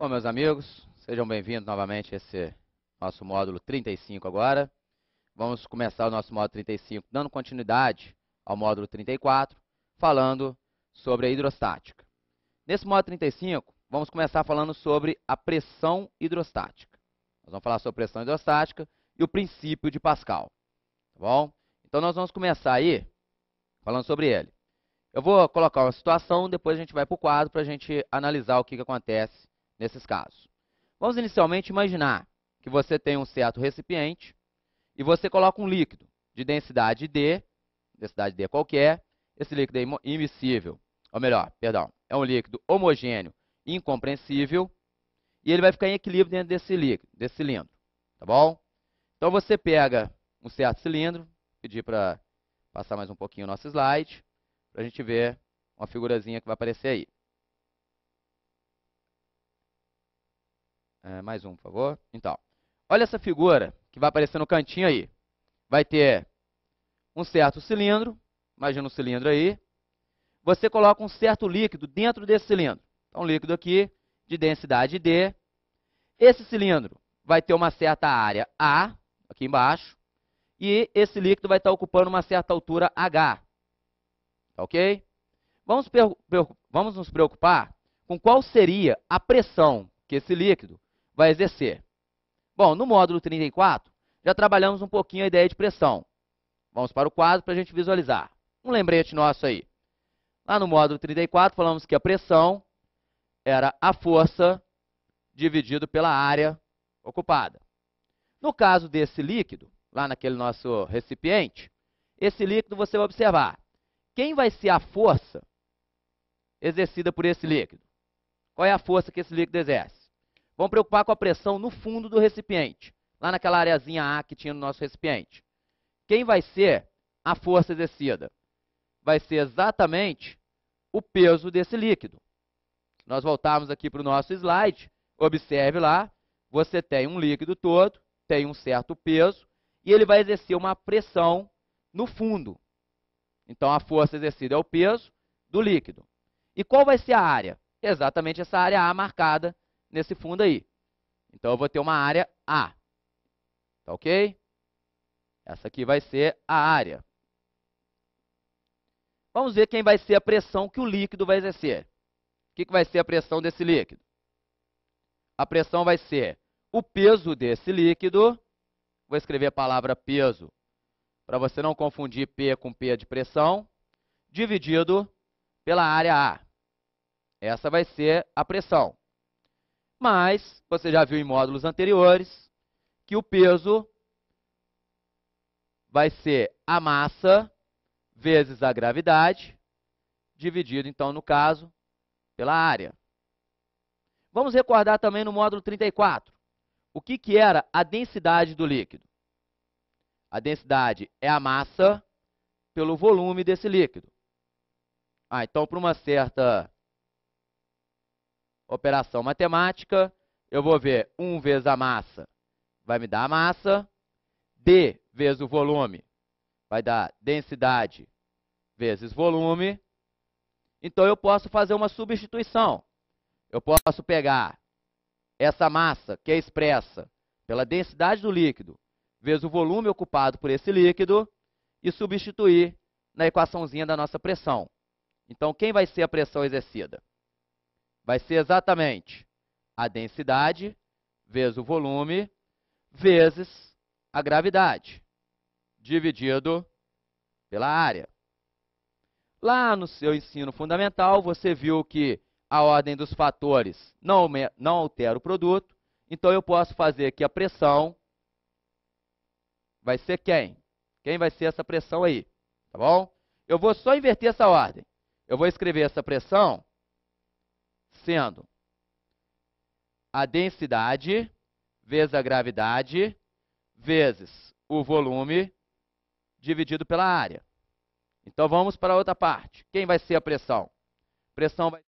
Bom, meus amigos, sejam bem-vindos novamente a esse nosso módulo 35 agora. Vamos começar o nosso módulo 35 dando continuidade ao módulo 34, falando sobre a hidrostática. Nesse módulo 35, vamos começar falando sobre a pressão hidrostática. Nós vamos falar sobre pressão hidrostática e o princípio de Pascal, tá bom? Então, nós vamos começar aí falando sobre ele. Eu vou colocar uma situação, depois a gente vai para o quadro para a gente analisar o que acontece nesses casos. Vamos inicialmente imaginar que você tem um certo recipiente e você coloca um líquido de densidade D qualquer. Esse líquido é immiscível, ou melhor, perdão, é um líquido homogêneo e incomprensível e ele vai ficar em equilíbrio dentro desse líquido, desse cilindro, tá bom? Então você pega um certo cilindro, pedir para passar mais um pouquinho o nosso slide, para a gente ver uma figurazinha que vai aparecer aí. Mais um, por favor. Então, olha essa figura que vai aparecer no cantinho aí. Vai ter um certo cilindro, imagina um cilindro aí. Você coloca um certo líquido dentro desse cilindro. Então, um líquido aqui de densidade D. Esse cilindro vai ter uma certa área A, aqui embaixo, e esse líquido vai estar ocupando uma certa altura H. Tá ok? Vamos nos preocupar com qual seria a pressão que esse líquido vai exercer. Bom, no módulo 34, já trabalhamos um pouquinho a ideia de pressão. Vamos para o quadro para a gente visualizar. Um lembrete nosso aí. Lá no módulo 34, falamos que a pressão era a força dividido pela área ocupada. No caso desse líquido, lá naquele nosso recipiente, esse líquido você vai observar. Quem vai ser a força exercida por esse líquido? Qual é a força que esse líquido exerce? Vamos preocupar com a pressão no fundo do recipiente, lá naquela areazinha A que tinha no nosso recipiente. Quem vai ser a força exercida? Vai ser exatamente o peso desse líquido. Nós voltarmos aqui para o nosso slide, observe lá, você tem um líquido todo, tem um certo peso, e ele vai exercer uma pressão no fundo. Então, a força exercida é o peso do líquido. E qual vai ser a área? Exatamente essa área A marcada nesse fundo aí. Então, eu vou ter uma área A. Tá ok? Essa aqui vai ser a área. Vamos ver quem vai ser a pressão que o líquido vai exercer. O que vai ser a pressão desse líquido? A pressão vai ser o peso desse líquido. Vou escrever a palavra peso, para você não confundir P com P de pressão, dividido pela área A. Essa vai ser a pressão. Mas, você já viu em módulos anteriores, que o peso vai ser a massa vezes a gravidade, dividido, então, no caso, pela área. Vamos recordar também no módulo 34, o que era a densidade do líquido. A densidade é a massa pelo volume desse líquido. Então, para uma certa operação matemática, eu vou ver 1 vezes a massa vai me dar a massa, D vezes o volume vai dar densidade vezes volume. Então, eu posso fazer uma substituição. Eu posso pegar essa massa, que é expressa pela densidade do líquido, vezes o volume ocupado por esse líquido, e substituir na equaçãozinha da nossa pressão. Então, quem vai ser a pressão exercida? Vai ser exatamente a densidade vezes o volume vezes a gravidade, dividido pela área. Lá no seu ensino fundamental, você viu que a ordem dos fatores não altera o produto, então eu posso fazer que a pressão vai ser quem? Quem vai ser essa pressão aí? Tá bom? Eu vou só inverter essa ordem. Eu vou escrever essa pressão sendo a densidade vezes a gravidade vezes o volume dividido pela área. Então, vamos para a outra parte. Quem vai ser a pressão? Pressão vai